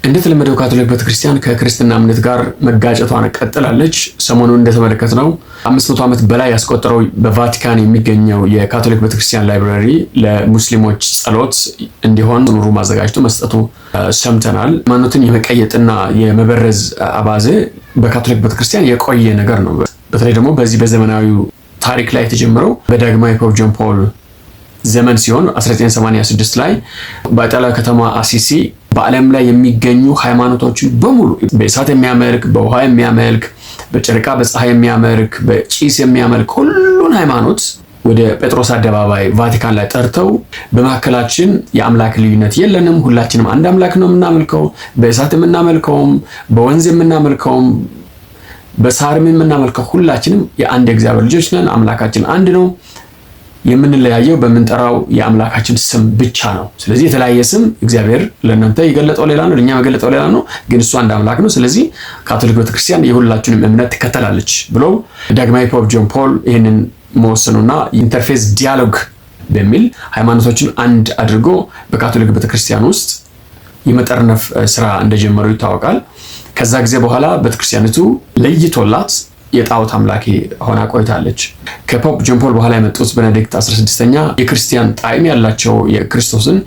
እንደተለመደው ካቶሊክ ቤተክርስቲያን ከክርስትና እምነት ጋር መጋጨቷን ቀጥላለች። ሰሞኑን እንደተመለከትነው 500 ዓመት በላይ ያስቆጠረው በቫቲካን የሚገኘው የካቶሊክ ቤተክርስቲያን ላይብራሪ ለሙስሊሞች ጸሎት እንዲሆን ሩም አዘጋጅቶ መስጠቱ ሰምተናል። ሃይማኖትን የመቀየጥና የመበረዝ አባዜ በካቶሊክ ቤተክርስቲያን የቆየ ነገር ነው። በተለይ ደግሞ በዚህ በዘመናዊው ታሪክ ላይ የተጀመረው በዳግማዊ ፖፕ ጆን ፖል ዘመን ሲሆን 1986 ላይ በኢጣሊያ ከተማ አሲሲ በዓለም ላይ የሚገኙ ሃይማኖቶችን በሙሉ በእሳት የሚያመልክ፣ በውሃ የሚያመልክ፣ በጨረቃ በፀሐይ የሚያመልክ፣ በጭስ የሚያመልክ ሁሉን ሃይማኖት ወደ ጴጥሮስ አደባባይ ቫቲካን ላይ ጠርተው በመካከላችን የአምላክ ልዩነት የለንም፣ ሁላችንም አንድ አምላክ ነው የምናመልከው፣ በእሳት የምናመልከውም፣ በወንዝ የምናመልከውም፣ በሳርም የምናመልከው ሁላችንም የአንድ እግዚአብሔር ልጆች ነን፣ አምላካችን አንድ ነው። የምንለያየው በምንጠራው የአምላካችን ስም ብቻ ነው። ስለዚህ የተለያየ ስም እግዚአብሔር ለእናንተ የገለጠው ሌላ ነው፣ ለእኛ የገለጠው ሌላ ነው፣ ግን እሱ አንድ አምላክ ነው። ስለዚህ ካቶሊክ ቤተክርስቲያን የሁላችንም እምነት ትከተላለች ብለው ዳግማዊ ፖፕ ጆን ፖል ይህንን መወሰኑና ኢንተርፌስ ዲያሎግ በሚል ሃይማኖቶችን አንድ አድርጎ በካቶሊክ ቤተክርስቲያን ውስጥ የመጠርነፍ ስራ እንደጀመሩ ይታወቃል። ከዛ ጊዜ በኋላ ቤተክርስቲያኒቱ ለይቶላት የጣዖት አምላኪ ሆና ቆይታለች። ከፖፕ ጆን ፖል በኋላ የመጡት ቤኔዲክት 16ኛ የክርስቲያን ጣዕም ያላቸው የክርስቶስን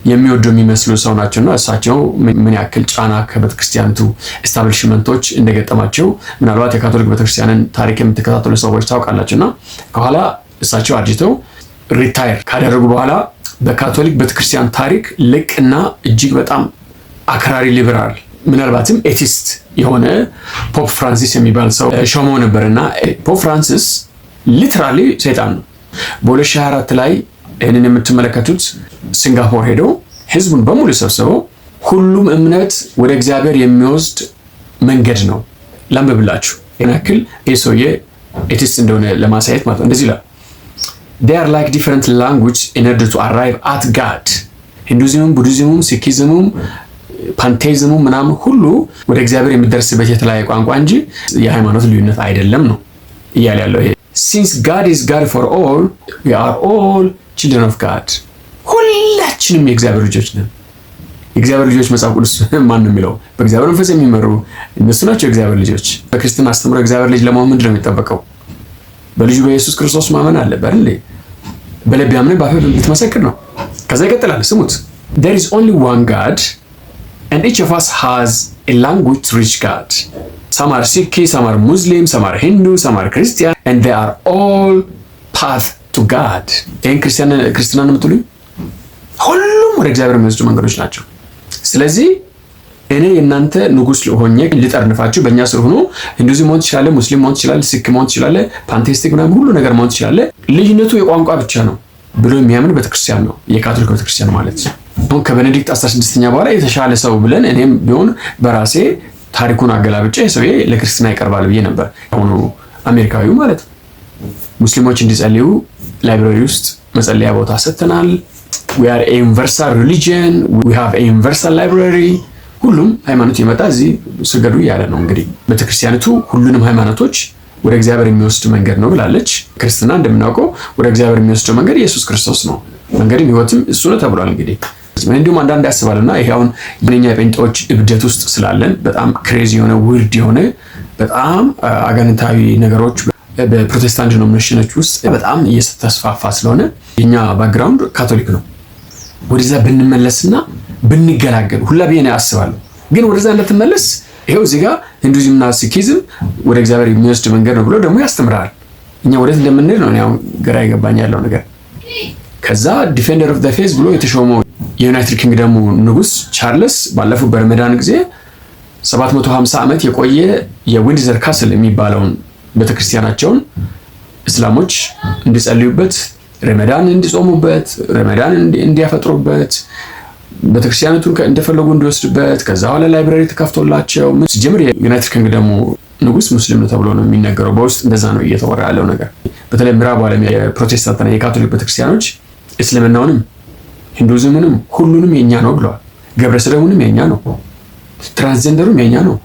የሚወዱ የሚመስሉ ሰው ናቸውና እሳቸው ምን ያክል ጫና ከቤተክርስቲያኒቱ ኤስታብሊሽመንቶች እንደገጠማቸው ምናልባት የካቶሊክ ቤተክርስቲያንን ታሪክ የምትከታተሉ ሰዎች ታውቃላችሁና ከኋላ እሳቸው አርጅተው ሪታየር ካደረጉ በኋላ በካቶሊክ ቤተክርስቲያን ታሪክ ልቅና እጅግ በጣም አክራሪ ሊበራል ምናልባትም ኤቲስት የሆነ ፖፕ ፍራንሲስ የሚባል ሰው ሾመው ነበርና ፖፕ ፍራንሲስ ሊትራሊ ሰይጣን ነው። በ2024 ላይ ይህንን የምትመለከቱት ሲንጋፖር ሄደው ህዝቡን በሙሉ ሰብስበው ሁሉም እምነት ወደ እግዚአብሔር የሚወስድ መንገድ ነው ላንብብላችሁ ያክል ሰውዬ ኤቲስት እንደሆነ ለማሳየት ማለት ነው። እንደዚህ ይላል they are like different language in order to arrive at God ሂንዱይዝምም ቡዲዝምም ሲኪዝምም ፓንቴይዝሙ ምናምን ሁሉ ወደ እግዚአብሔር የሚደርስበት የተለያየ ቋንቋ እንጂ የሃይማኖት ልዩነት አይደለም ነው እያለ ያለው። ይሄ since God is God for all we are all children of God ሁላችንም የእግዚአብሔር ልጆች ነን። የእግዚአብሔር ልጆች መጽሐፍ ቅዱስ ማን ነው የሚለው? በእግዚአብሔር መንፈስ የሚመሩ እነሱ ናቸው የእግዚአብሔር ልጆች። በክርስትና አስተምሮ እግዚአብሔር ልጅ ለመሆን ምንድን ነው የሚጠበቀው? በልጁ በኢየሱስ ክርስቶስ ማመን አለበት አይደል? በልብ ያምነህ በአፍህ ብትመሰክር ነው። ከዛ ይቀጥላል ስሙት there is only one God and each of us has a language to reach God. Some are Sikh, some are Muslim, some are Hindu, some are Christian, and they are all path to God. ይህን ክርስቲያና ነው የምትሉኝ? ሁሉም ወደ እግዚአብሔር የሚወስዱ መንገዶች ናቸው። ስለዚህ እኔ የእናንተ ንጉስ ሆኜ ልጠርንፋችሁ በእኛ ስር ሆኖ ሂንዱይዝም መሆን ትችላለህ፣ ሙስሊም መሆን ትችላለህ፣ ሲክ መሆን ትችላለህ፣ ፓንቴስቲክ ምናምን ሁሉ ነገር መሆን ትችላለህ፣ ልዩነቱ የቋንቋ ብቻ ነው ብሎ የሚያምን ቤተክርስቲያን ነው የካቶሊክ ቤተክርስቲያን ማለት ነው። አሁን ከቤኔዲክት 16ኛ በኋላ የተሻለ ሰው ብለን እኔም ቢሆን በራሴ ታሪኩን አገላብጬ ሰውዬ ለክርስትና ይቀርባል ብዬ ነበር። አሁኑ አሜሪካዊው ማለት ነው። ሙስሊሞች እንዲጸልዩ ላይብራሪ ውስጥ መጸለያ ቦታ ሰጥተናል። we are a universal religion, we have a universal library። ሁሉም ሃይማኖት ይመጣ እዚህ ስገዱ እያለ ነው። እንግዲህ ቤተክርስቲያኒቱ ሁሉንም ሃይማኖቶች ወደ እግዚአብሔር የሚወስድ መንገድ ነው ብላለች። ክርስትና እንደምናውቀው ወደ እግዚአብሔር የሚወስደው መንገድ ኢየሱስ ክርስቶስ ነው። መንገድም ህይወትም እሱ ነው ተብሏል። እንግዲህ እንዲሁም አንዳንድ ያስባልና ይሄ አሁን የኛ ጴንጤዎች እብደት ውስጥ ስላለን በጣም ክሬዚ የሆነ ውርድ የሆነ በጣም አጋንንታዊ ነገሮች በፕሮቴስታንት ዲኖሚኔሽኖች ውስጥ በጣም እየተስፋፋ ስለሆነ የኛ ባክግራውንድ ካቶሊክ ነው። ወደዛ ብንመለስና ብንገላገል ሁላ ብዬ ነው ያስባለሁ። ግን ወደዛ እንደተመለስ ይሄው እዚህ ጋር ሂንዱይዝምና ሲኪዝም ወደ እግዚአብሔር የሚወስድ መንገድ ነው ብሎ ደግሞ ያስተምራል። እኛ ወዴት እንደምንሄድ ነው ያው ግራ ይገባኝ ያለው ነገር። ከዛ ዲፌንደር ኦፍ ዘ ፌዝ ብሎ የተሾመው የዩናይትድ ኪንግደሙ ንጉስ ቻርልስ ባለፈው በረመዳን ጊዜ 750 ዓመት የቆየ የዊንድዘር ካስል የሚባለውን ቤተክርስቲያናቸውን እስላሞች እንዲጸልዩበት፣ ረመዳን እንዲጾሙበት፣ ረመዳን እንዲያፈጥሩበት፣ ቤተክርስቲያኒቱን እንደፈለጉ እንዲወስድበት ከዛ በኋላ ላይብራሪ ተከፍቶላቸው ሲጀምር የዩናይትድ ኪንግደሙ ንጉስ ሙስሊም ነው ተብሎ ነው የሚነገረው። በውስጥ እንደዛ ነው እየተወራ ያለው ነገር። በተለይ ምዕራብ ዓለም የፕሮቴስታንትና የካቶሊክ ቤተክርስቲያኖች እስልምናውንም ሂንዱይዝምንም ሁሉንም የኛ ነው ብለዋል። ገብረ ሰዶምንም የኛ ነው፣ ትራንስጀንደሩም የኛ ነው።